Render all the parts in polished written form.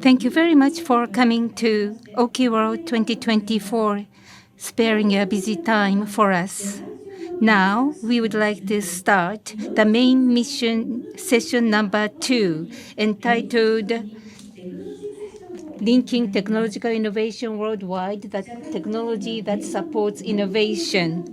Thank you very much for coming to OKI World 2024, sparing your busy time for us. Now, we would like to start the main mission session number 2, entitled Linking Technological Innovation Worldwide, the technology that supports innovation.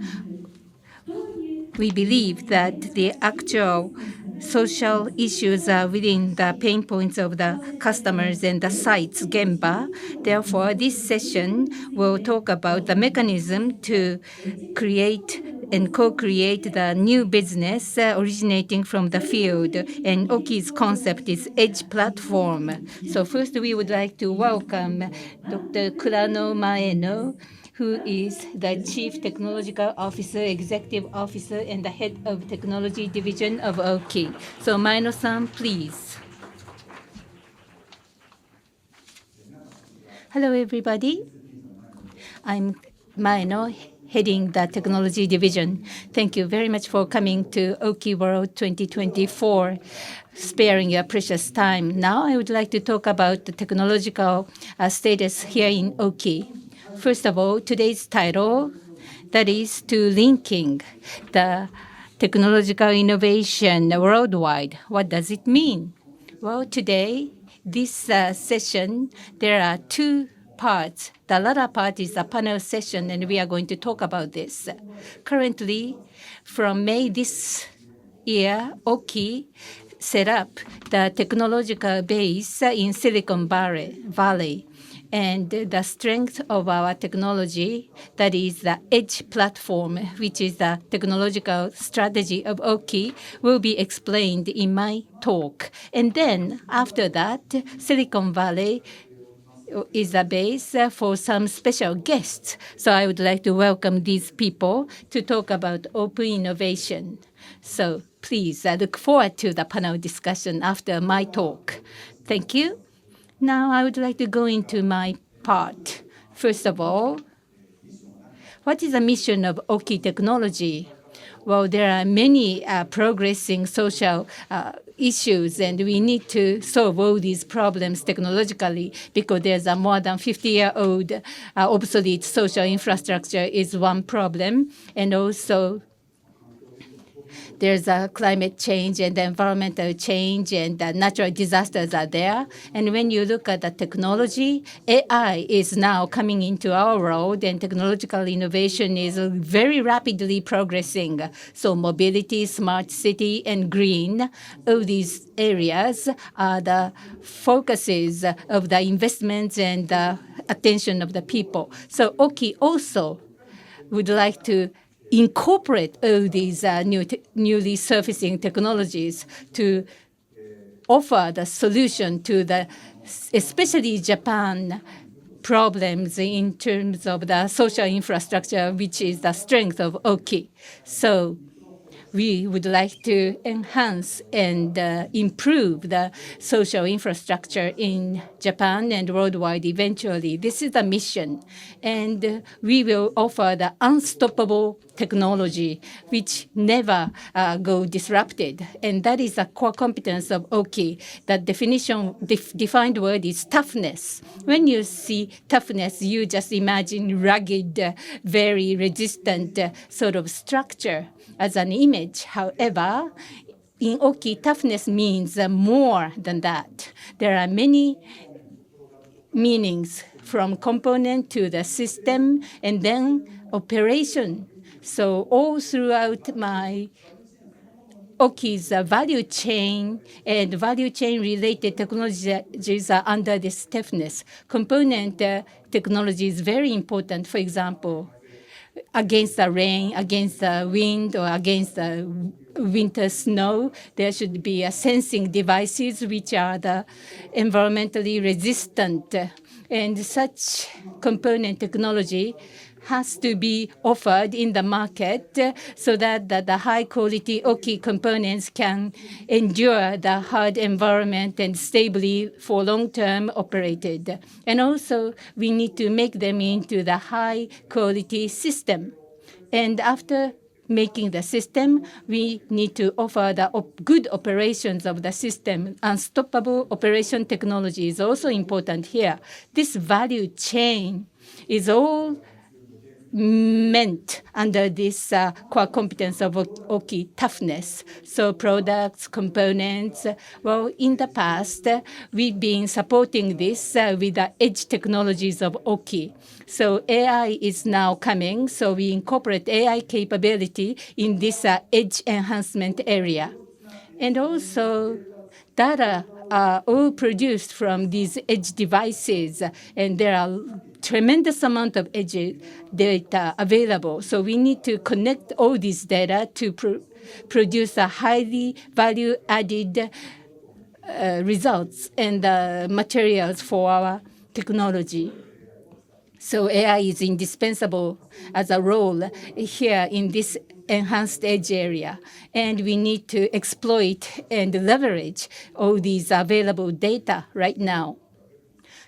We believe that the actual social issues are within the pain points of the customers and the sites Gemba. Therefore, this session will talk about the mechanism to create and co-create the new business originating from the field. And OKI's concept is edge platform. So first, we would like to welcome Dr. Kurato Maeno, who is the Chief Technological Officer, Executive Officer, and the Head of Technology Division of OKI. So Maeno-san, please. Hello, everybody. I'm Maeno, heading the Technology Division. Thank you very much for coming to OKI World 2024, sparing your precious time. Now I would like to talk about the technological status here in OKI. First of all, today's title, that is to linking the technological innovation worldwide. What does it mean? Well, today, this session, there are two parts. The latter part is a panel session, and we are going to talk about this. Currently, from May this year, OKI set up the technological base in Silicon Valley. And the strength of our technology, that is the edge platform, which is the technological strategy of OKI, will be explained in my talk. And then after that, Silicon Valley is a base for some special guests. So I would like to welcome these people to talk about open innovation. So please look forward to the panel discussion after my talk. Thank you. Now I would like to go into my part. First of all, what is the mission of OKI technology? Well, there are many progressing social issues, and we need to solve all these problems technologically because there's a more than 50-year-old obsolete social infrastructure is one problem, and also there's a climate change and environmental change, and natural disasters are there. And when you look at the technology, AI is now coming into our world, and technological innovation is very rapidly progressing. So mobility, smart city, and green, all these areas are the focuses of the investments and the attention of the people. So OKI also would like to incorporate all these newly surfacing technologies to offer the solution to the, especially Japan, problems in terms of the social infrastructure, which is the strength of OKI. So we would like to enhance and improve the social infrastructure in Japan and worldwide eventually. This is the mission. And we will offer the unstoppable technology which never go disrupted. And that is a core competence of OKI. The defined word is toughness. When you see toughness, you just imagine rugged, very resistant sort of structure as an image. However, in OKI, toughness means more than that. There are many meanings from component to the system and then operation. So all throughout my OKI's value chain and value chain related technologies are under this toughness. Component technology is very important. For example, against the rain, against the wind, or against the winter snow, there should be sensing devices which are the environmentally resistant. And such component technology has to be offered in the market so that the high-quality OKI components can endure the hard environment and stably for long-term operated. And also, we need to make them into the high-quality system. And after making the system, we need to offer the good operations of the system. Unstoppable operation technology is also important here. This value chain is all meant under this core competence of OKI toughness. So products, components, well, in the past, we've been supporting this with the edge technologies of OKI. So AI is now coming, so we incorporate AI capability in this edge enhancement area. And also, data are all produced from these edge devices, and there are tremendous amount of edge data available. So we need to connect all this data to produce a highly value-added results and materials for our technology. So AI is indispensable as a role here in this enhanced edge area. And we need to exploit and leverage all these available data right now.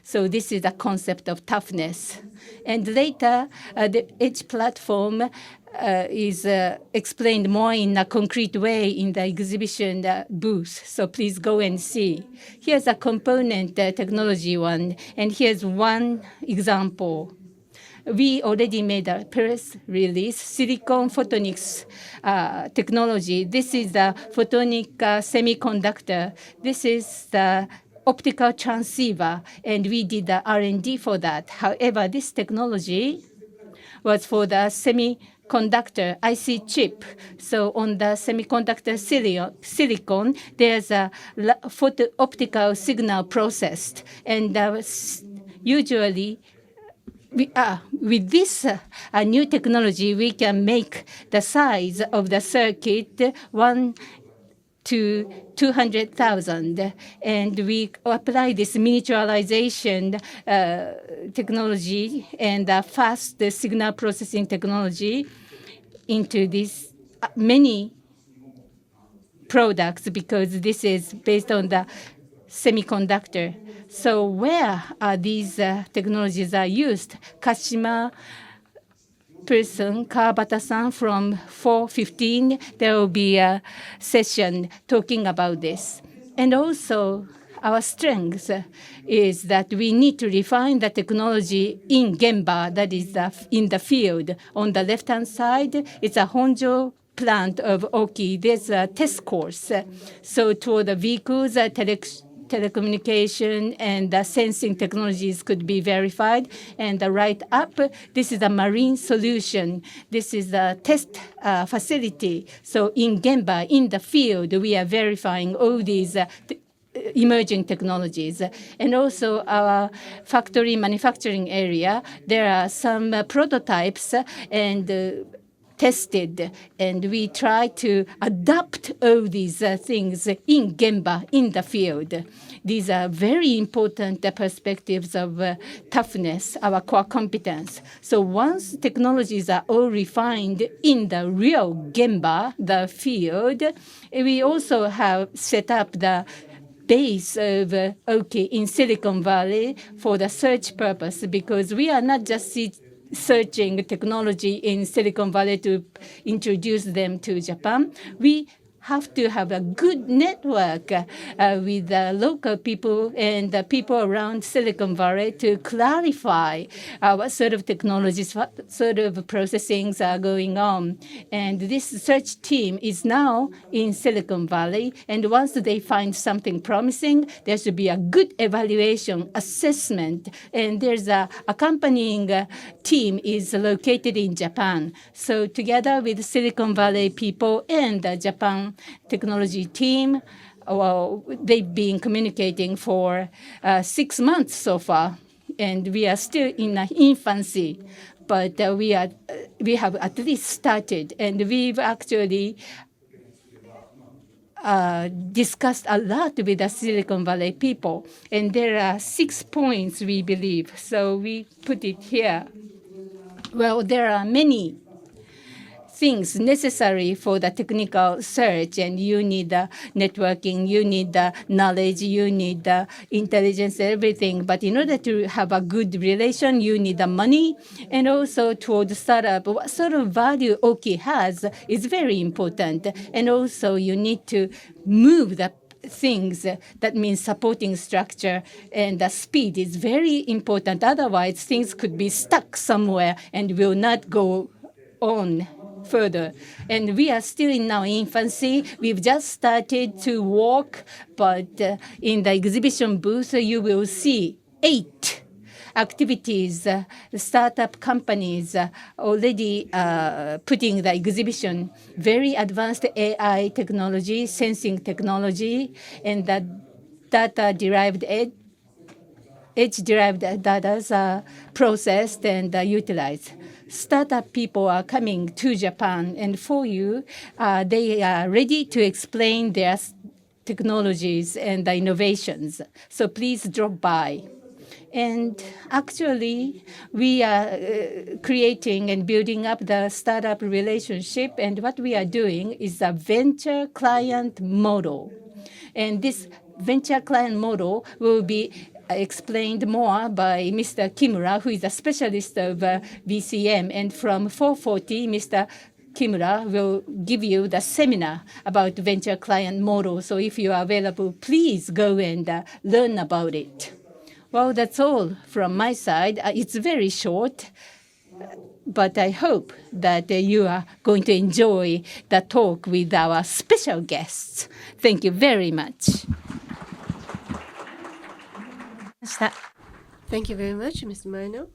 So this is the concept of toughness. And later, the edge platform is explained more in a concrete way in the exhibition booth. So please go and see. Here's a component technology one, and here's one example. We already made a press release, silicon photonics technology. This is the photonic semiconductor. This is the optical transceiver, and we did the R&D for that. However, this technology was for the semiconductor IC chip. So on the semiconductor silicon, there's a optical signal processed. And usually, with this new technology, we can make the size of the circuit 1 to 200,000, and we apply this miniaturization technology and fast signal processing technology into these many products, because this is based on the semiconductor. So where are these technologies are used? Kashima person, Kawabata-san from 4:15, there will be a session talking about this. And also, our strength is that we need to refine the technology in Gemba, that is in the field. On the left-hand side, it's a Honjo plant of OKI. There's a test course. So toward the vehicles, telecommunication and sensing technologies could be verified. And right up, this is a marine solution. This is a test facility. So in Gemba, in the field, we are verifying all these emerging technologies. And also our factory manufacturing area, there are some prototypes and tested, and we try to adapt all these things in Gemba, in the field. These are very important perspectives of toughness, our core competence. So once technologies are all refined in the real Gemba, the field, we also have set up the base of OKI in Silicon Valley for the search purpose, because we are not just searching technology in Silicon Valley to introduce them to Japan. We have to have a good network with the local people and the people around Silicon Valley to clarify what sort of technologies, what sort of processings are going on. And this search team is now in Silicon Valley. And once they find something promising, there should be a good evaluation, assessment. And there's a accompanying team is located in Japan. So together with Silicon Valley people and the Japan technology team, well, they've been communicating for 6 months so far, and we are still in infancy. But we have at least started, and we've actually discussed a lot with the Silicon Valley people. And there are 6 points, we believe. So we put it here. Well, there are many things necessary for the technical search, and you need the networking, you need the knowledge, you need the intelligence, everything. But in order to have a good relation, you need the money. And also toward the startup, what sort of value OKI has is very important. And also you need to move the things. That means supporting structure, and the speed is very important. Otherwise, things could be stuck somewhere and will not go on further. And we are still in our infancy. We've just started to walk, but in the exhibition booth, you will see 8 activities, startup companies already putting the exhibition, very advanced AI technology, sensing technology, and the data-derived edge-derived data are processed and utilized. Startup people are coming to Japan, and for you, they are ready to explain their technologies and the innovations. So please drop by. And actually, we are creating and building up the startup relationship. And what we are doing is a venture client model. And this venture client model will be explained more by Mr. Kimura, who is a specialist of VCM. And from 4:40, Mr. Kimura will give you the seminar about venture client model. So if you are available, please go and learn about it. Well, that's all from my side. It's very short, but I hope that you are going to enjoy the talk with our special guests. Thank you very much. Thank you very much, Mr. Maeno.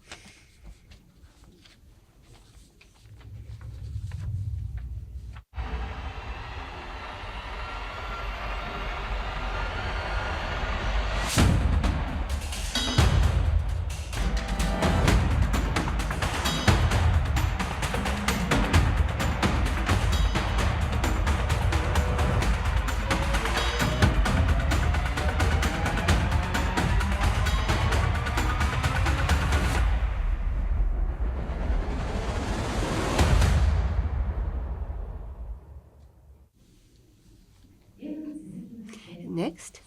Next,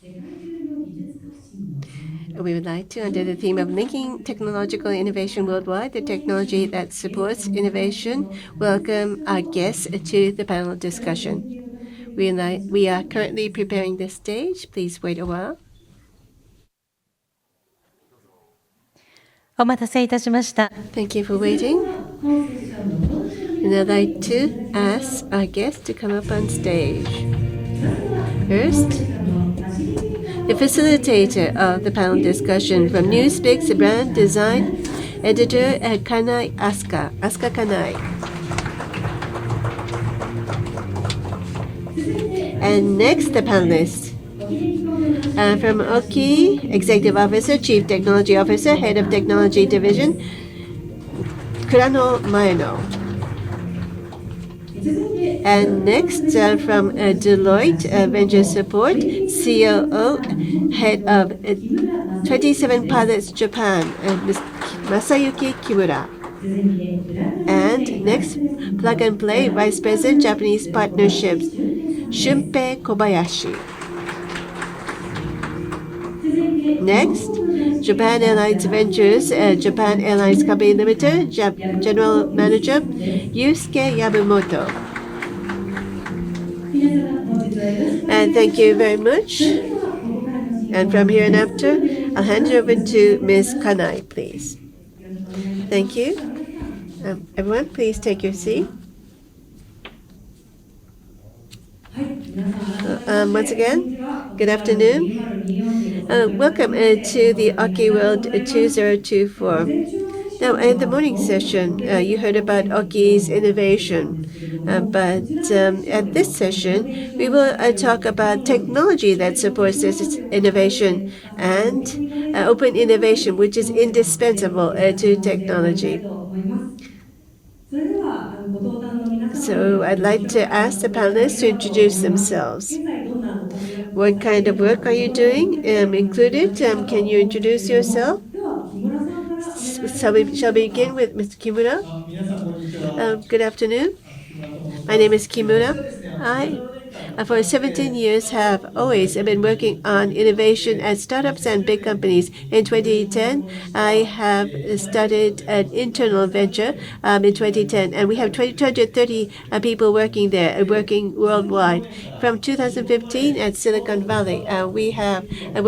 we would like to, under the theme of linking technological innovation worldwide, the technology that supports innovation, welcome our guests to the panel discussion. We are currently preparing the stage. Please wait a while. お待たせいたしました。 Thank you for waiting. And I'd like to ask our guests to come up on stage. First, the facilitator of the panel discussion from Newspeak's brand design editor Kanai Asuka Kanai. And next, the panelists from OKI, Executive Officer, Chief Technology Officer, Head of Technology Division, Kurato Maeno. And next, from Deloitte Venture Support, COO, Head of 27 Pilots Japan, Masayuki Kimura. And next, Plug and Play Vice President, Japanese Partnerships, Shumpei Kobayashi. Next, Japan Airlines Ventures, Japan Airlines Co Limited, General Manager, Yusuke Yabumoto. And thank you very much. And from here and after, I'll hand it over to Ms. Kanai, please. Thank you. Everyone, please take your seat. Once again, good afternoon. Welcome to the OKI World 2024. Now, in the morning session, you heard about OKI's innovation. But at this session, we will talk about technology that supports this innovation and open innovation, which is indispensable to technology. So I'd like to ask the panelists to introduce themselves. What kind of work are you doing included? Can you introduce yourself? Shall we begin with Mr. Kimura? Good afternoon. My name is Kimura. I, for 17 years, have always been working on innovation at startups and big companies. In 2010, I have started an internal venture in 2010, and we have 230 people working there, working worldwide. From 2015 at Silicon Valley, we've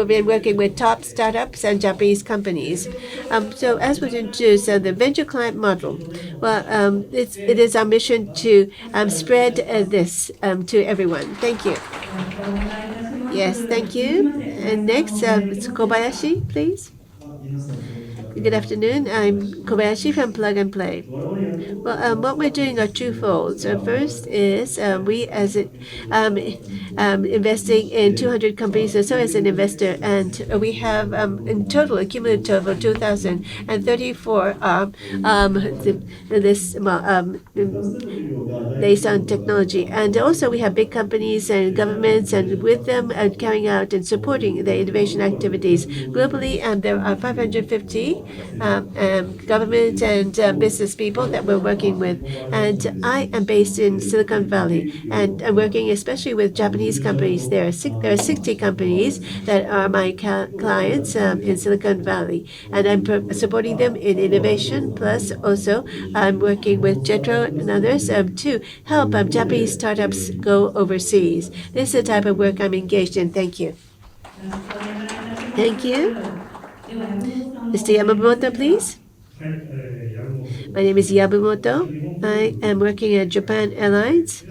been working with top startups and Japanese companies. So as was introduced, the venture client model. Well, it is our mission to spread this to everyone. Thank you. Yes, thank you. And next, it's Kobayashi, please. Good afternoon. I'm Kobayashi from Plug and Play. Well, what we're doing are twofold. So first is we as investing in 200 companies or so as an investor, and we have in total a cumulative of 2,034 based on technology. And also we have big companies and governments, and with them carrying out and supporting the innovation activities globally. And there are 550 government and business people that we're working with. And I am based in Silicon Valley, and I'm working especially with Japanese companies. There are 60 companies that are my clients in Silicon Valley, and I'm supporting them in innovation. Plus, also I'm working with JETRO and others to help Japanese startups go overseas. This is the type of work I'm engaged in. Thank you. Thank you. Mr. Yamamoto, please. My name is Yabumoto. I am working at Japan Airlines.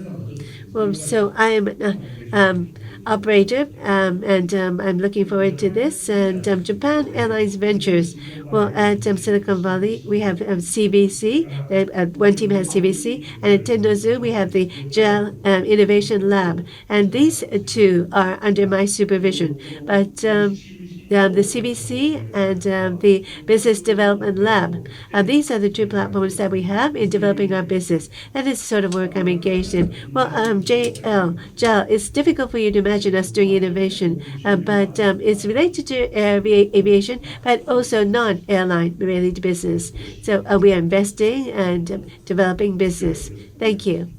Well, so I am an operator, and I'm looking forward to this. And Japan Airlines Ventures. Well, at Silicon Valley, we have CVC. One team has CVC, and at Tennozu, we have the GEL Innovation Lab. And these two are under my supervision. But the CVC and the Business Development Lab. These are the two platforms that we have in developing our business. That is the sort of work I'm engaged in. Well, GEL, it's difficult for you to imagine us doing innovation, but it's related to aviation, but also non-airline related business. So we are investing and developing business. Thank you.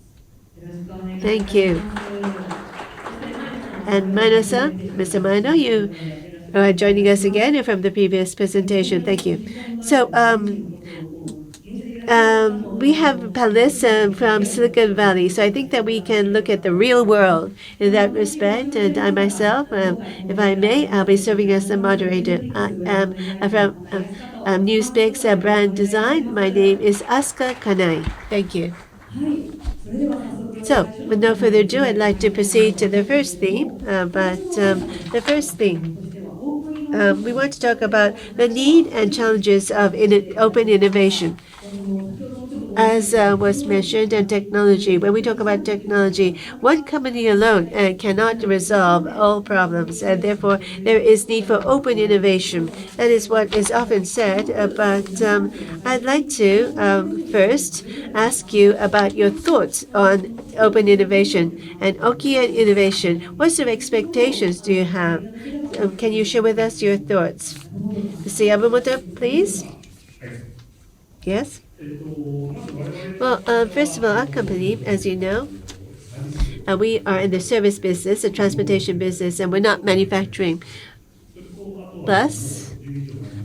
Thank you. And Maeno-san, Mr. Maeno, you joining us again from the previous presentation. Thank you. So we have panelists from Silicon Valley, so I think that we can look at the real world in that respect. And I myself, if I may, I'll be serving as the moderator. I am from Newspeak's brand design. My name is Asuka Kanai. Thank you. So, with no further ado, I'd like to proceed to the first theme. The first theme, we want to talk about the need and challenges of open innovation. As was mentioned, and technology. When we talk about technology, one company alone cannot resolve all problems, and therefore there is need for open innovation. That is what is often said, but I'd like to first ask you about your thoughts on open innovation and OKI innovation. What sort of expectations do you have? Can you share with us your thoughts? Mr. Yabumoto, please. Yes? Well, first of all, our company, as you know, we are in the service business, the transportation business, and we're not manufacturing. Plus,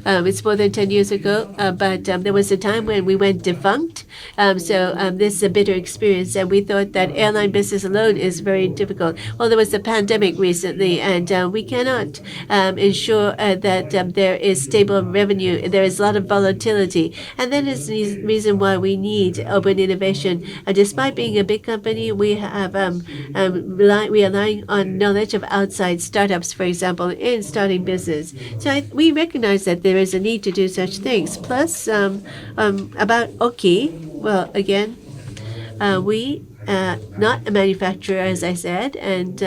it's more than 10 years ago, but there was a time when we went defunct. So this is a bitter experience, and we thought that airline business alone is very difficult. Well, there was a pandemic recently, and we cannot ensure that there is stable revenue. There is a lot of volatility, and that is the reason why we need open innovation. Despite being a big company, we have we are relying on knowledge of outside startups, for example, in starting business. So we recognize that there is a need to do such things. Plus, about OKI, well, again, we not a manufacturer, as I said, and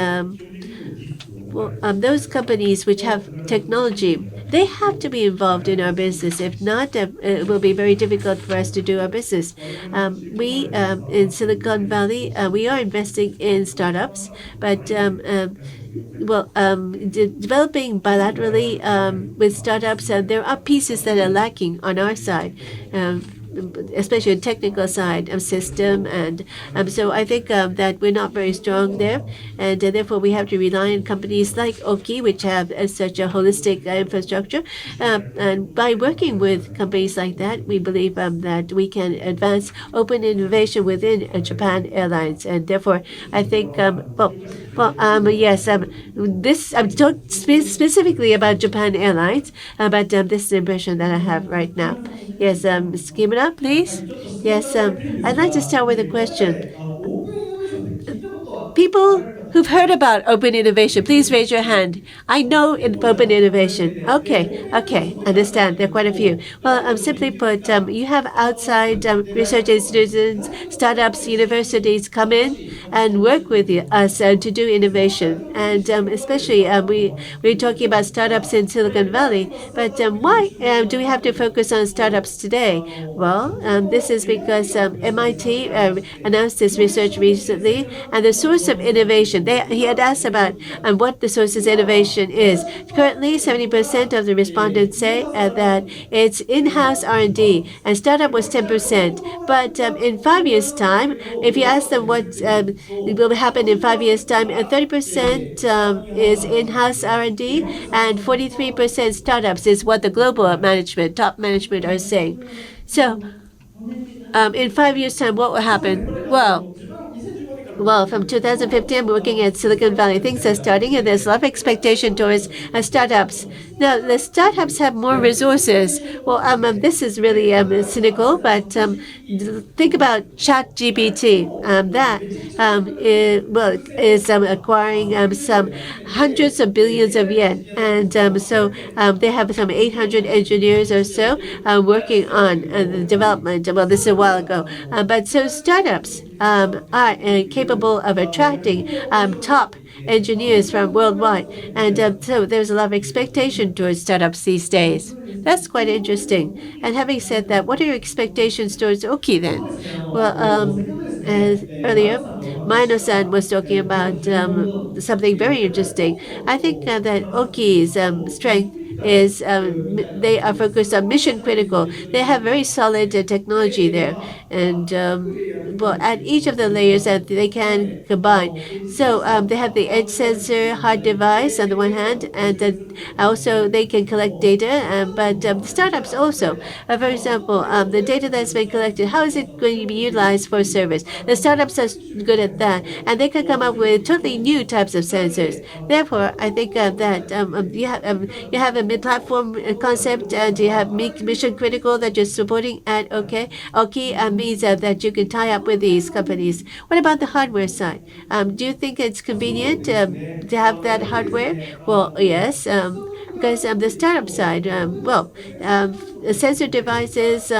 those companies which have technology, they have to be involved in our business. If not, it will be very difficult for us to do our business. We in Silicon Valley, we are investing in startups, but developing bilaterally with startups, there are pieces that are lacking on our side. especially technical side of system. And so I think that we're not very strong there. And therefore, we have to rely on companies like OKI, which have such a holistic infrastructure. And by working with companies like that, we believe that we can advance open innovation within Japan Airlines. And therefore, I think, yes, this I'm talking specifically about Japan Airlines, but this is the impression that I have right now. Yes, Ms. Kimura, please. Yes, I'd like to start with a question. People who've heard about open innovation, please raise your hand. I know in open innovation. Okay, understand. There are quite a few. Well, simply put, you have outside research institutions, startups, universities come in and work with us to do innovation. And especially, we're talking about startups in Silicon Valley. But why do we have to focus on startups today? Well, this is because MIT announced this research recently, and the source of innovation. He had asked about what the source of innovation is. Currently, 70% of the respondents say that it's in-house R&D, and startup was 10%. But in 5 years' time, if you ask them what will happen in 5 years' time, 30% is in-house R&D, and 43% startups is what the global management, top management, are saying. So, in 5 years' time, what will happen? Well, from 2015, I'm working at Silicon Valley. Things are starting, and there's a lot of expectation towards startups. Now, the startups have more resources. Well, this is really cynical, but think about ChatGPT. That is acquiring some hundreds of billions of yen, and so they have some 800 engineers or so working on the development. Well, this is a while ago, but so startups are capable of attracting top engineers from worldwide. And so there's a lot of expectation towards startups these days. That's quite interesting. And having said that, what are your expectations towards OKI then? Well, as earlier, Maeno-san was talking about something very interesting. I think that OKI's strength is they are focused on mission critical. They have very solid technology there, and well, at each of the layers that they can combine. So they have the edge sensor hard device on the one hand, and also they can collect data. But startups also, for example, the data that's been collected, how is it going to be utilized for service? The startups are good at that, and they can come up with totally new types of sensors. Therefore, I think that you have a mid-platform concept, and you have mission critical that you're supporting at OKI means that you can tie up with these companies. What about the hardware side? Do you think it's convenient to have that hardware? Well, yes, because the startup side, sensor devices,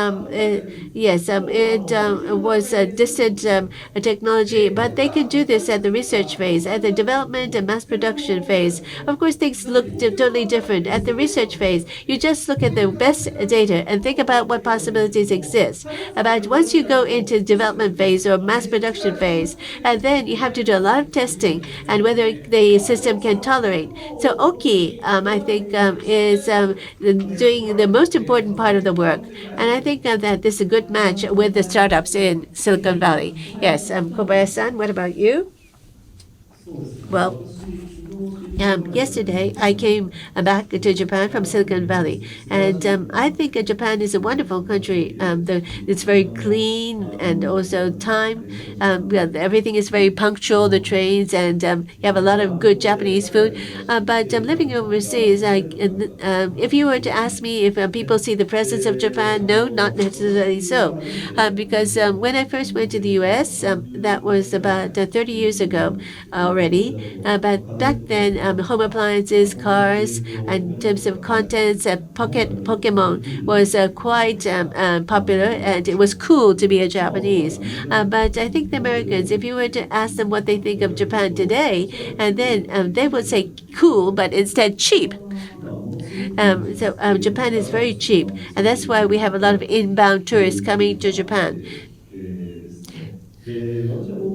yes, it was a distant technology, but they can do this at the research phase, at the development and mass production phase. Of course, things look totally different. At the research phase, you just look at the best data and think about what possibilities exist. But once you go into development phase or mass production phase, and then you have to do a lot of testing and whether the system can tolerate. So OKI, I think, is doing the most important part of the work. And I think that this is a good match with the startups in Silicon Valley. Yes, Kobayashi-san, what about you? Well, yesterday I came back to Japan from Silicon Valley, and I think Japan is a wonderful country. It's very clean, and also time. Everything is very punctual, the trains, and you have a lot of good Japanese food. But living overseas, if you were to ask me if people see the presence of Japan, no, not necessarily so. Because when I first went to the U.S., that was about 30 years ago already. But back then, home appliances, cars, and in terms of contents, Pocket Pokemon was quite popular, and it was cool to be a Japanese. But I think the Americans, if you were to ask them what they think of Japan today, and then they would say cool, but instead cheap. So Japan is very cheap, and that's why we have a lot of inbound tourists coming to Japan.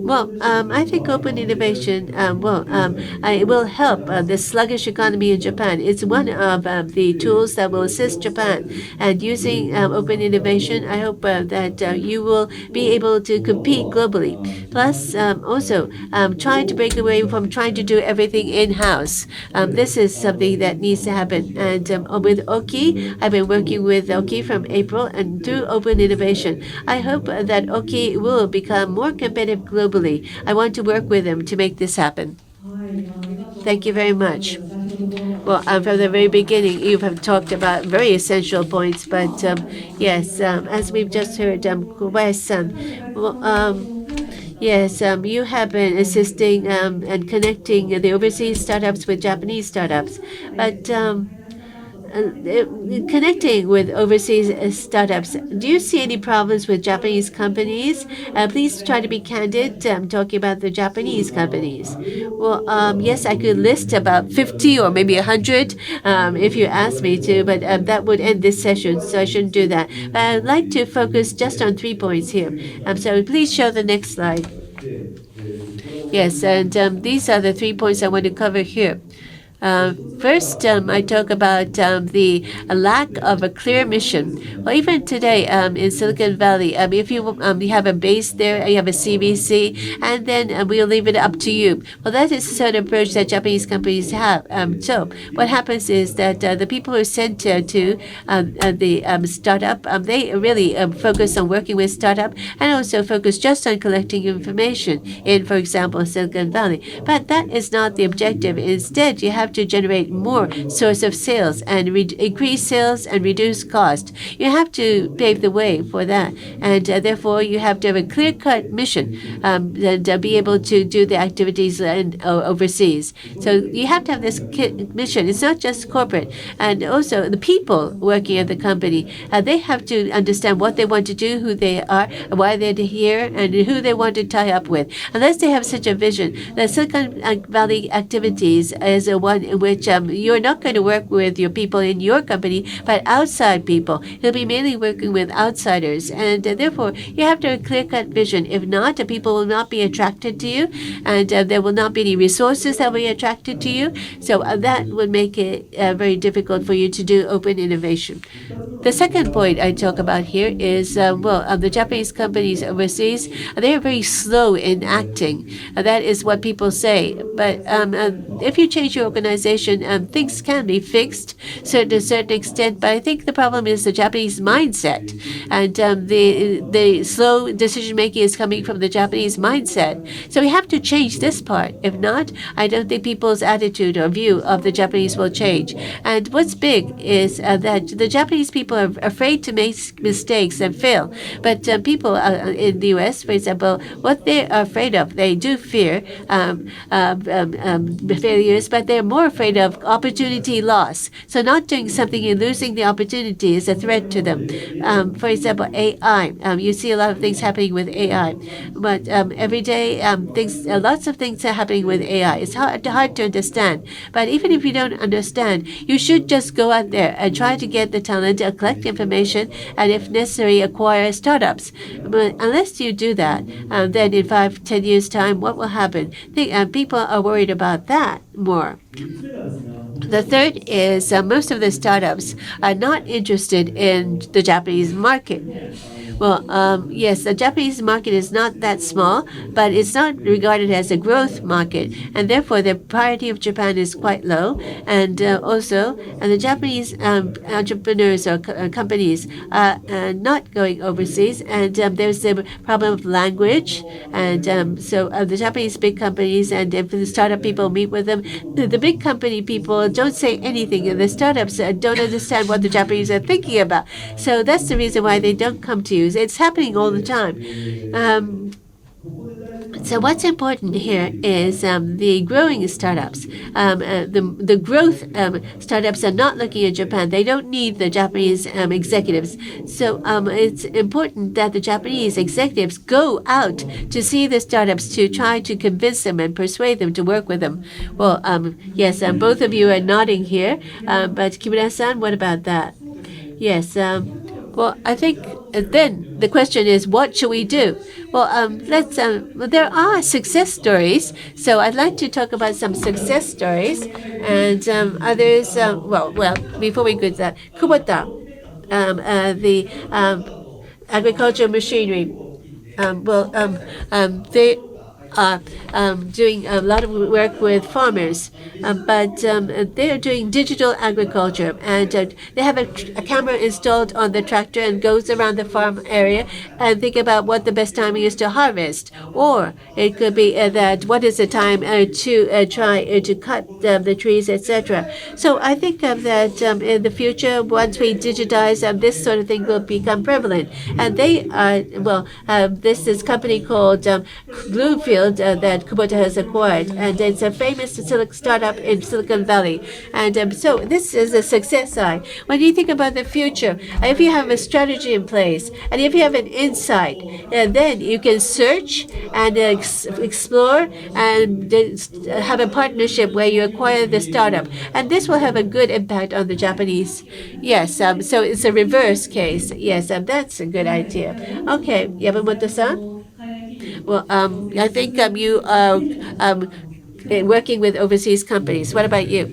Well, I think open innovation, it will help the sluggish economy in Japan. It's one of the tools that will assist Japan. And using open innovation, I hope that you will be able to compete globally. Plus, also trying to break away from trying to do everything in-house. This is something that needs to happen. And with OKI, I've been working with OKI from April, and through open innovation, I hope that OKI will become more competitive globally. I want to work with them to make this happen. Thank you very much. Well, from the very beginning, you have talked about very essential points, but yes, as we've just heard, Kobayashi-san, well, yes, you have been assisting and connecting the overseas startups with Japanese startups, but connecting with overseas startups, do you see any problems with Japanese companies? Please try to be candid. Talking about the Japanese companies. Well, yes, I could list about 50 or maybe 100 if you ask me to, but that would end this session, so I shouldn't do that. But I'd like to focus just on 3 points here. So please show the next slide. Yes, and these are the 3 points I want to cover here. First, I talk about the lack of a clear mission. Well, even today in Silicon Valley, if you have a base there, you have a CVC, and then we'll leave it up to you. Well, that is the sort of approach that Japanese companies have. So what happens is that the people who are sent to the startup, they really focus on working with startup and also focus just on collecting information in, for example, Silicon Valley. But that is not the objective. Instead, you have to generate more source of sales and increase sales and reduce cost. You have to pave the way for that, and therefore you have to have a clear-cut mission and be able to do the activities overseas. So you have to have this mission. It's not just corporate, and also the people working at the company. They have to understand what they want to do, who they are, why they're here, and who they want to tie up with. Unless they have such a vision, the Silicon Valley activities is one in which you're not going to work with your people in your company, but outside people. You'll be mainly working with outsiders, and therefore you have to have a clear-cut vision. If not, people will not be attracted to you, and there will not be any resources that will be attracted to you. So that would make it very difficult for you to do open innovation. The second point I talk about here is, the Japanese companies overseas, they are very slow in acting. That is what people say. But if you change your organization, things can be fixed to a certain extent. But I think the problem is the Japanese mindset. And the slow decision-making is coming from the Japanese mindset. So we have to change this part. If not, I don't think people's attitude or view of the Japanese will change. And what's big is that the Japanese people are afraid to make mistakes and fail. But people in the U.S., for example, what they are afraid of, they do fear failures, but they're more afraid of opportunity loss. So not doing something and losing the opportunity is a threat to them. For example, AI. You see a lot of things happening with AI, but every day lots of things are happening with AI. It's hard to understand. But even if you don't understand, you should just go out there and try to get the talent, collect information, and if necessary, acquire startups. But unless you do that, then in 5-10 years' time, what will happen? People are worried about that more. The third is most of the startups are not interested in the Japanese market. Well, yes, the Japanese market is not that small, but it's not regarded as a growth market, and therefore the priority of Japan is quite low. And also, the Japanese entrepreneurs or companies are not going overseas, and there's the problem of language. And so the Japanese big companies, and if the startup people meet with them, the big company people don't say anything, and the startups don't understand what the Japanese are thinking about. So that's the reason why they don't come to you. It's happening all the time. So what's important here is the growing startups. The growth startups are not looking at Japan. They don't need the Japanese executives. So it's important that the Japanese executives go out to see the startups to try to convince them and persuade them to work with them. Well, yes, both of you are nodding here. But Kimura-san, what about that? Yes. Well, I think then the question is, what should we do? Well, there are success stories. So I'd like to talk about some success stories and others. Before we go to that, Kubota, the agricultural machinery. They are doing a lot of work with farmers, but they are doing digital agriculture, and they have a camera installed on the tractor and goes around the farm area and think about what the best timing is to harvest, or it could be that what is the time to try to cut the trees, etc. So I think that in the future, once we digitize, this sort of thing will become prevalent, and they are this is a company called Bluefield that Kubota has acquired, and it's a famous startup in Silicon Valley. And so this is a success side. When you think about the future, if you have a strategy in place, and if you have an insight, then you can search and explore and have a partnership where you acquire the startup. And this will have a good impact on the Japanese. Yes, so it's a reverse case. Yes, that's a good idea. Okay, Yabumoto-san? Well, I think you are working with overseas companies. What about you?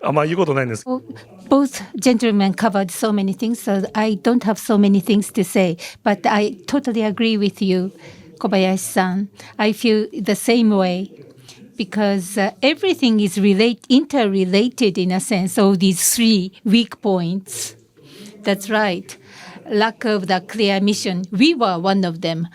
Well, both gentlemen covered so many things, so I don't have so many things to say. But I totally agree with you, Kobayashi-san. I feel the same way because everything is interrelated in a sense. All these three weak points. That's right. Lack of the clear mission. We were one of them.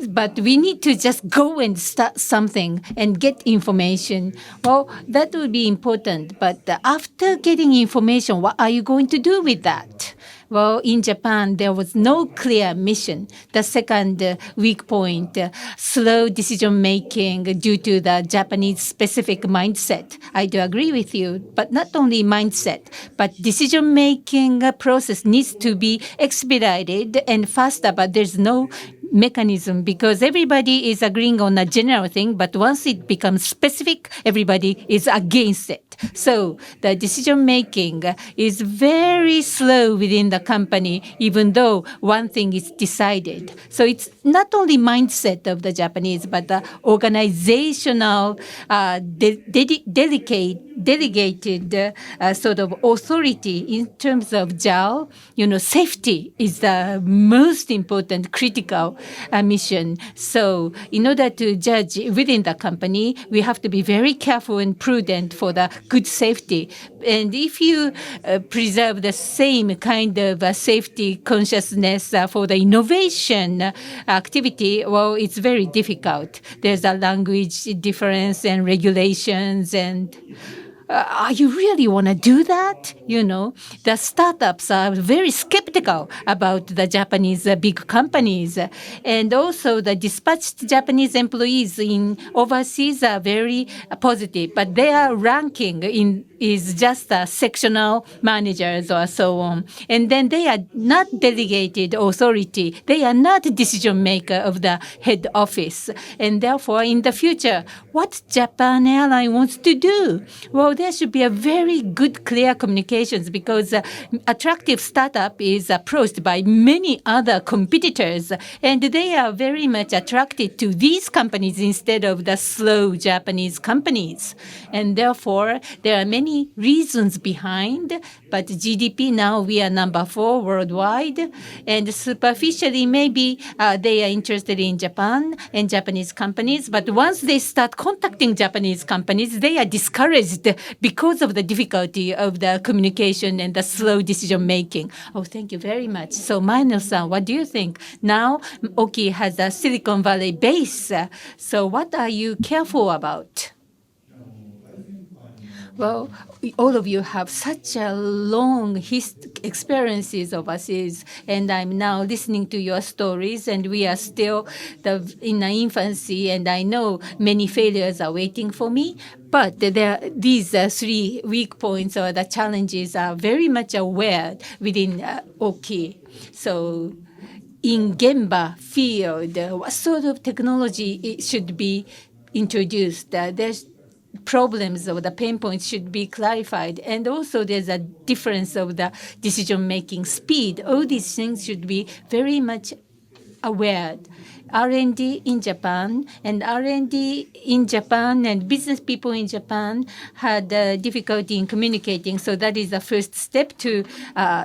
But we need to just go and start something and get information. Well, that would be important. But after getting information, what are you going to do with that? Well, in Japan, there was no clear mission. The second weak point, slow decision-making due to the Japanese specific mindset. I do agree with you, but not only mindset, but decision-making process needs to be expedited and faster, but there's no mechanism because everybody is agreeing on a general thing, but once it becomes specific, everybody is against it. So the decision making is very slow within the company, even though one thing is decided. So it's not only mindset of the Japanese, but the organizational delegated sort of authority in terms of JAL. Safety is the most important critical mission. So in order to judge within the company, we have to be very careful and prudent for the good safety. And if you preserve the same kind of safety consciousness for the innovation activity, well, it's very difficult. There's a language difference and regulations and you really want to do that? The startups are very skeptical about the Japanese big companies. And also the dispatched Japanese employees in overseas are very positive, but their ranking is just sectional managers or so on. And then they are not delegated authority. They are not decision maker of the head office. And therefore, in the future, what Japan Airlines wants to do? Well, there should be a very good, clear communications because attractive startup is approached by many other competitors, and they are very much attracted to these companies instead of the slow Japanese companies. And therefore, there are many reasons behind, but GDP now we are number 4 worldwide, and superficially maybe they are interested in Japan and Japanese companies, but once they start contacting Japanese companies, they are discouraged because of the difficulty of the communication and the slow decision making. Oh, thank you very much. So Maeno-san, what do you think? Now OKI has a Silicon Valley base. So what are you careful about? Well, all of you have such a long experiences overseas, and I'm now listening to your stories, and we are still in the infancy, and I know many failures are waiting for me. But these 3 weak points or the challenges are very much aware within OKI. So in Gemba field, what sort of technology should be introduced? problems or the pain points should be clarified. And also there's a difference of the decision-making speed. All these things should be very much aware. R&D in Japan and business people in Japan had difficulty in communicating. So that is the first step to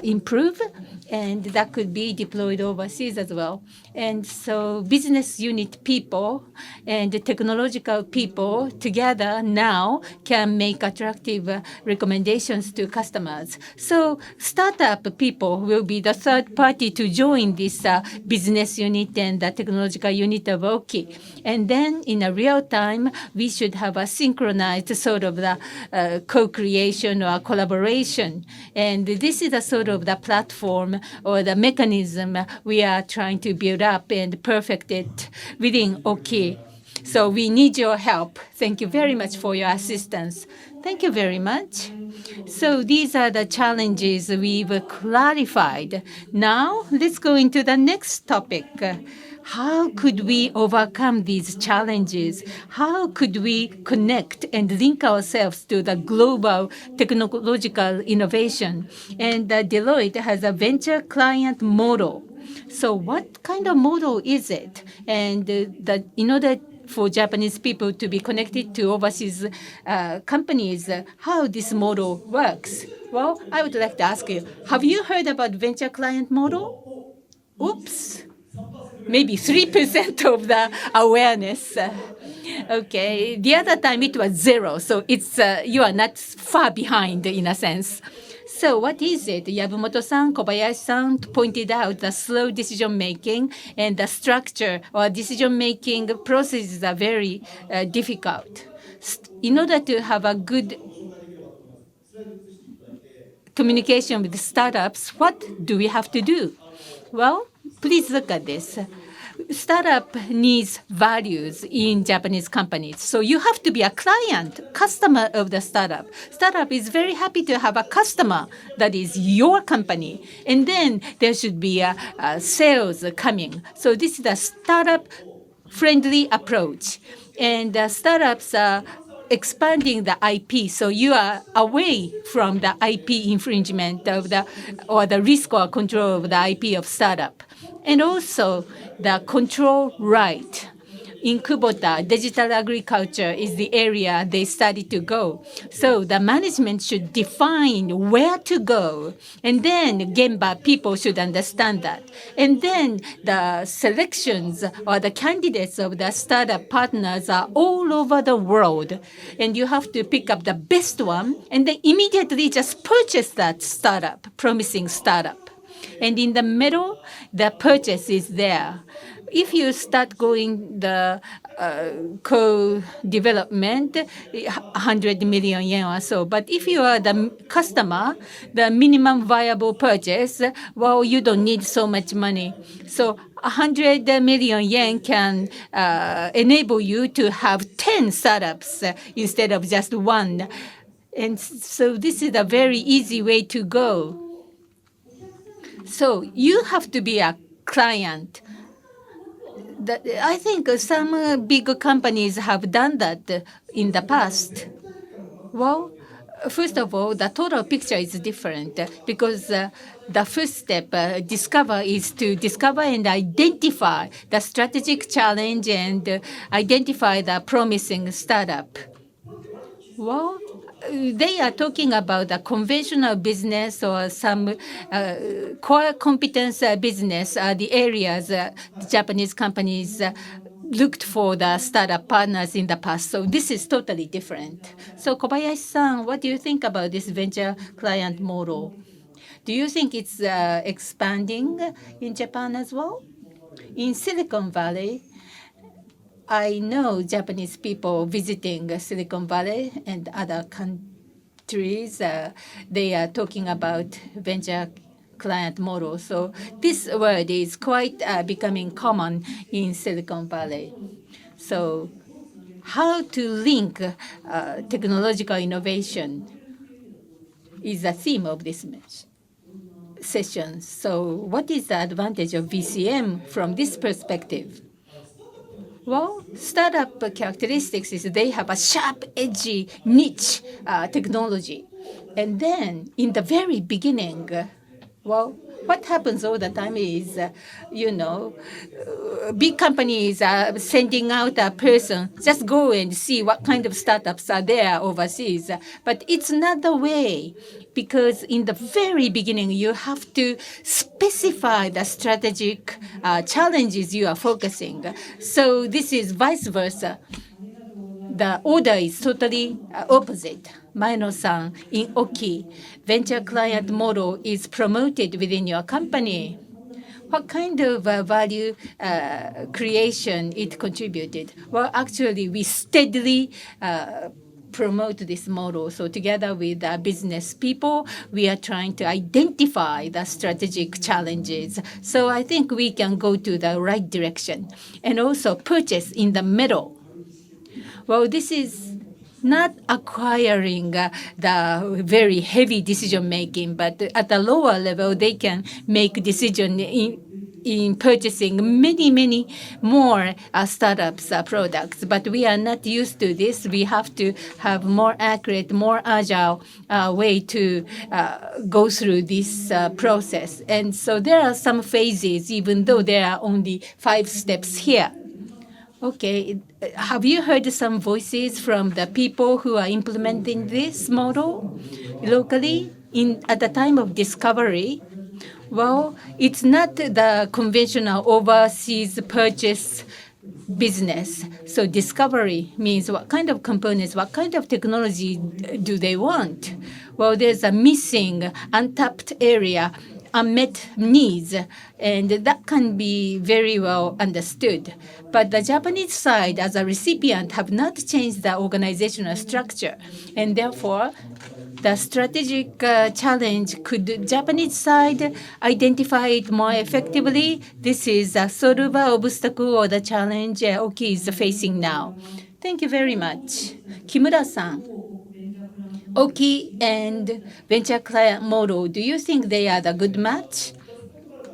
improve, and that could be deployed overseas as well. And so business unit people and the technological people together now can make attractive recommendations to customers. So startup people will be the third party to join this business unit and the technological unit of OKI. And then in a real time, we should have a synchronized sort of the co-creation or collaboration. And this is a sort of the platform or the mechanism we are trying to build up and perfect it within OKI. So we need your help. Thank you very much for your assistance. Thank you very much. So these are the challenges we've clarified. Now let's go into the next topic. How could we overcome these challenges? How could we connect and link ourselves to the global technological innovation? And Deloitte has a venture client model. So what kind of model is it? And in order for Japanese people to be connected to overseas companies, how this model works? Well, I would like to ask you, have you heard about venture client model? Oops. Maybe 3% of the awareness. Okay, the other time it was 0, so it's you are not far behind in a sense. So what is it? Yabumoto-san, Kobayashi-san pointed out the slow decision-making and the structure or decision-making processes are very difficult. In order to have a good communication with startups, what do we have to do? Well, please look at this. Startup needs values in Japanese companies. So you have to be a client, customer of the startup. Startup is very happy to have a customer that is your company. And then there should be a sales coming. So this is a startup-friendly approach. And startups are expanding the IP, so you are away from the IP infringement of or the risk or control of the IP of startup. And also the control right. In Kubota, digital agriculture is the area they started to go. So the management should define where to go. And then Gemba people should understand that. And then the selections or the candidates of the startup partners are all over the world. And you have to pick up the best one and then immediately just purchase that startup, promising startup. And in the middle, the purchase is there. If you start going the co-development, 100 million yen or so. But if you are the customer, the minimum viable purchase, well, you don't need so much money. So 100 million yen can enable you to have 10 startups instead of just one. And so this is a very easy way to go. So you have to be a client. I think some big companies have done that in the past. Well, first of all, the total picture is different because the first step, discover, is to discover and identify the strategic challenge and identify the promising startup. Well, they are talking about a conventional business or some core competence business are the areas the Japanese companies looked for the startup partners in the past. So this is totally different. So Kobayashi-san, what do you think about this venture client model? Do you think it's expanding in Japan as well? In Silicon Valley, I know Japanese people visiting Silicon Valley and other countries. They are talking about venture client model. So this word is quite becoming common in Silicon Valley. So how to link technological innovation is the theme of this session. So what is the advantage of VCM from this perspective? Well, startup characteristics is they have a sharp, edgy, niche technology. And then in the very beginning, well, what happens all the time is, big companies are sending out a person, just go and see what kind of startups are there overseas. But it's not the way, because in the very beginning, you have to specify the strategic challenges you are focusing. So this is vice versa. The order is totally opposite. Maeno-san, in OKI, venture client model is promoted within your company. What kind of value creation it contributed? Well, actually, we steadily promote this model. So together with business people, we are trying to identify the strategic challenges. So I think we can go to the right direction. And also purchase in the middle. Well, this is not acquiring the very heavy decision making, but at a lower level, they can make decision in purchasing many more startups products. But we are not used to this. We have to have more accurate, more agile way to go through this process. And so there are some phases, even though there are only 5 steps here. Okay, have you heard some voices from the people who are implementing this model locally at the time of discovery? Well, it's not the conventional overseas purchase business. So discovery means what kind of components, what kind of technology do they want? Well, there's a missing, untapped area, unmet needs, and that can be very well understood. But the Japanese side, as a recipient, have not changed the organizational structure, and therefore, the strategic challenge, could Japanese side identify it more effectively? This is a sort of an obstacle or the challenge OKI is facing now. Thank you very much. Kimura-san, OKI and venture client model, do you think they are the good match?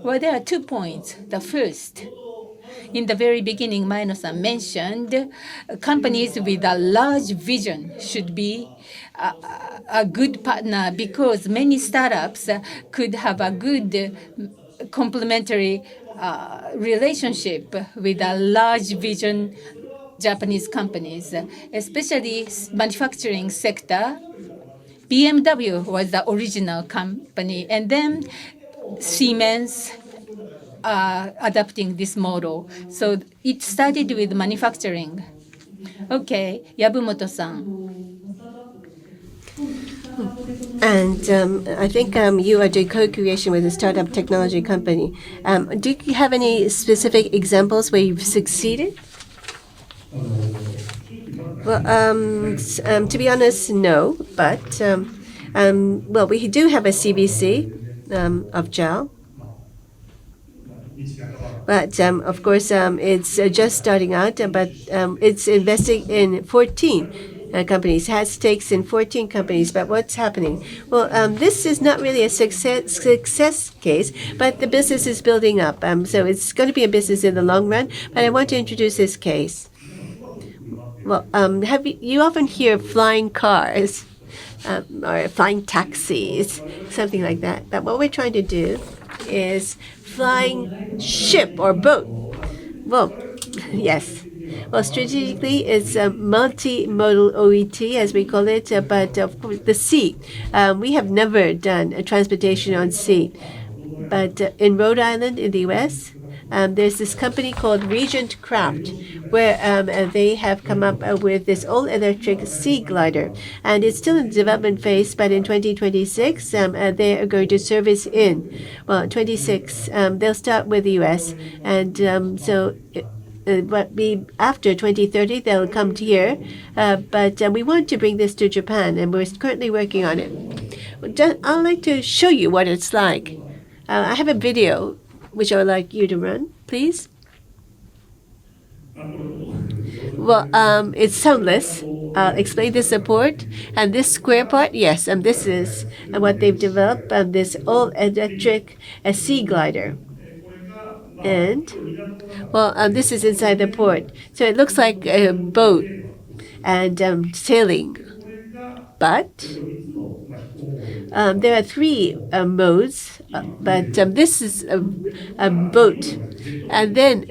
Well, there are 2 points. The first, in the very beginning, Maeno-san mentioned companies with a large vision should be a good partner, because many startups could have a good complementary relationship with a large vision Japanese companies, especially manufacturing sector. BMW was the original company, and then Siemens adapting this model. So it started with manufacturing. Okay, Yabumoto-san. And I think you are doing co-creation with a startup technology company. Do you have any specific examples where you've succeeded? Well, to be honest, no. But well, we do have a CBC of JAL. But of course, it's just starting out. But it's investing in 14 companies, has stakes in 14 companies. But what's happening? Well, this is not really a success case, but the business is building up. So it's going to be a business in the long run. But I want to introduce this case. Well, you often hear flying cars or flying taxis, something like that. But what we're trying to do is flying ship or boat. Well, yes. Well, strategically, it's a multimodal OET, as we call it, but of course, the sea. We have never done a transportation on sea. But in Rhode Island, in the U.S., there's this company called Regent Craft, where they have come up with this all-electric sea glider. And it's still in the development phase, but in 2026, they are going to service in. Well, 26, they'll start with the U.S. And after 2030, they'll come to here. But we want to bring this to Japan, and we're currently working on it. I'd like to show you what it's like. I have a video which I would like you to run, please. Well, it's soundless. I'll explain the support. And this square part, yes, and this is what they've developed, this all-electric sea glider. And well, this is inside the port, so it looks like a boat and sailing. But there are three modes, but this is a boat, and then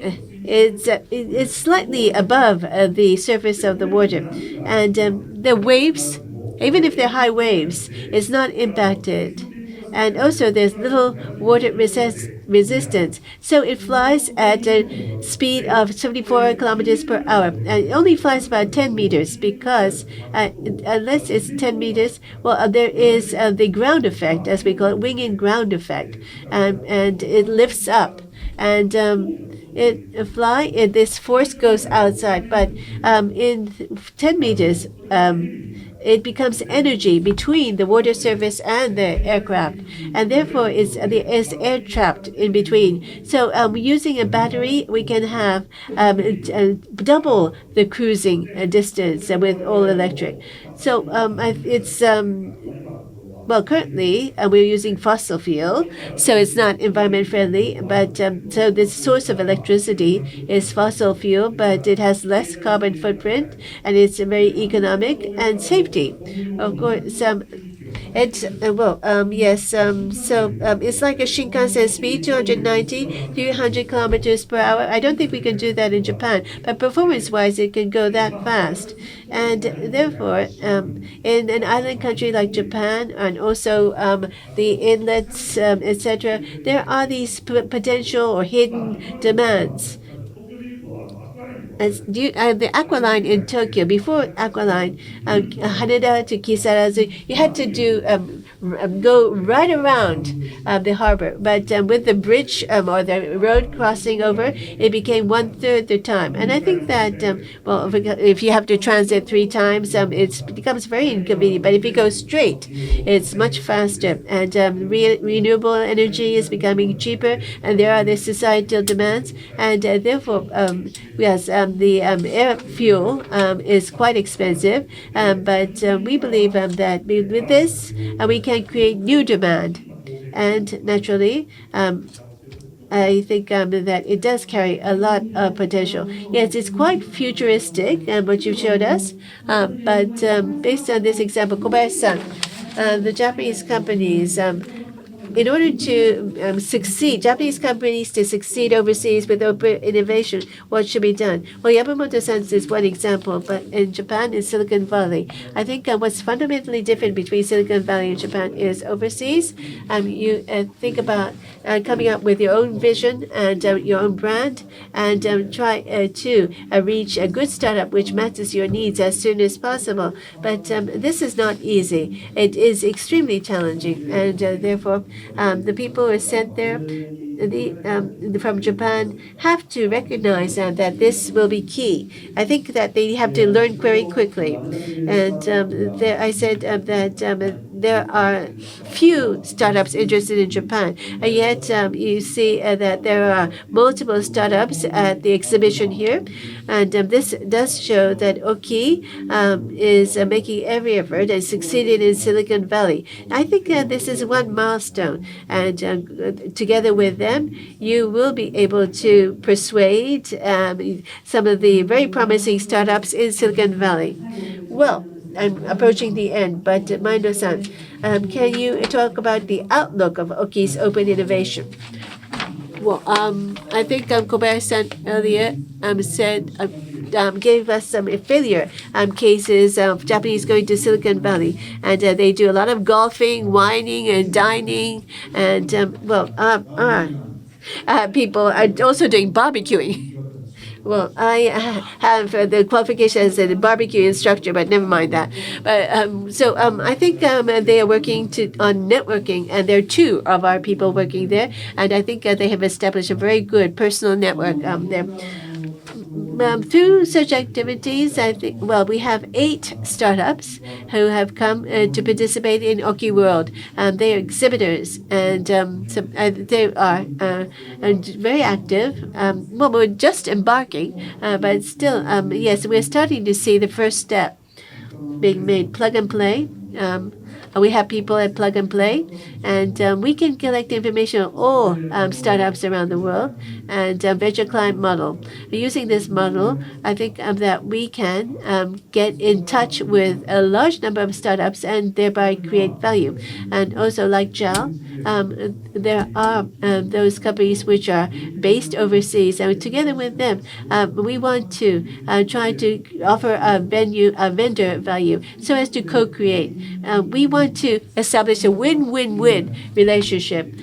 it's slightly above the surface of the water, and the waves, even if they're high waves, is not impacted. And also there's little water resistance. So it flies at a speed of 74 kilometers per hour. And it only flies about 10 meters because unless it's 10 meters, well, there is the ground effect, as we call it, wing and ground effect. And it lifts up. And this force goes outside. But in 10 meters, it becomes energy between the water surface and the aircraft, and therefore it's air trapped in between. So using a battery, we can have double the cruising distance with all electric. So it's well, currently we're using fossil fuel, so it's not environment friendly. But so the source of electricity is fossil fuel, but it has less carbon footprint, and it's very economic and safety. Of course, it's yes. So it's like a Shinkansen speed, 290, 300 kilometers per hour. I don't think we can do that in Japan, but performance-wise, it can go that fast. And therefore, in an island country like Japan, and also the inlets, etc., there are these potential or hidden demands. The Aqualine in Tokyo, before Aqualine, Haneda to Kisarazu, you had to do go right around the harbor. But with the bridge or the road crossing over, it became 1/3 the time. And I think that, well, if you have to transit 3 times, it becomes very inconvenient. But if you go straight, it's much faster. And renewable energy is becoming cheaper, and there are the societal demands. And therefore, yes, the air fuel is quite expensive. But we believe that with this, we can create new demand. And naturally, I think that it does carry a lot of potential. Yes, it's quite futuristic, what you showed us. But based on this example, Kobayashi-san, the Japanese companies, in order to succeed, Japanese companies to succeed overseas with open innovation, what should be done? Well, Yabumoto-san is one example, but in Japan, in Silicon Valley, I think what's fundamentally different between Silicon Valley and Japan is overseas. You think about coming up with your own vision and your own brand, and try to reach a good startup which matches your needs as soon as possible. But this is not easy. It is extremely challenging, and therefore, the people who are sent there from Japan have to recognize that this will be key. I think that they have to learn very quickly. And I said that there are few startups interested in Japan, and yet you see that there are multiple startups at the exhibition here. And this does show that OKI is making every effort and succeeded in Silicon Valley. I think this is one milestone, and together with them, you will be able to persuade some of the very promising startups in Silicon Valley. Well, I'm approaching the end, but Maeno-san, can you talk about the outlook of OKI's open innovation? Well, I think Kobayashi-san earlier said gave us some failure cases of Japanese going to Silicon Valley, and they do a lot of golfing, wining, and dining, and people are also doing barbecuing. Well, I have the qualification as a barbecue instructor, but never mind that. But I think they are working on networking, and there are 2 of our people working there, and I think they have established a very good personal network there. Through such activities, I think, well, we have 8 startups who have come to participate in OKI World. They are exhibitors, and they are very active. Well, we're just embarking, but still, yes, we're starting to see the first step being made. Plug and play. We have people at Plug and Play, and we can collect information on all startups around the world and venture client model. Using this model, I think that we can get in touch with a large number of startups and thereby create value. And also, like JAL, there are those companies which are based overseas, and together with them, we want to try to offer a vendor value so as to co-create. We want to establish a win-win-win relationship.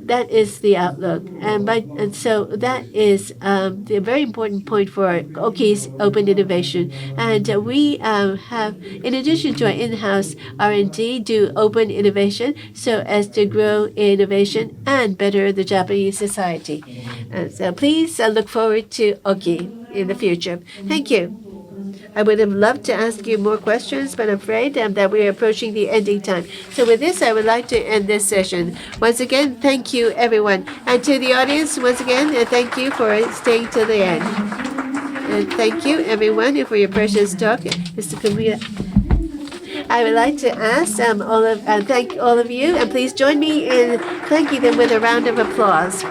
That is the outlook, and so that is the very important point for OKI's open innovation. And we have, in addition to our in-house R&D, do open innovation so as to grow innovation and better the Japanese society. So please look forward to OKI in the future. Thank you. I would have loved to ask you more questions, but I'm afraid that we're approaching the ending time. So with this, I would like to end this session. Once again, thank you, everyone. And to the audience, once again, thank you for staying till the end. And thank you, everyone, for your precious talk. Mr. Kimura. I would like to ask thank all of you, and please join me in thanking them with a round of applause.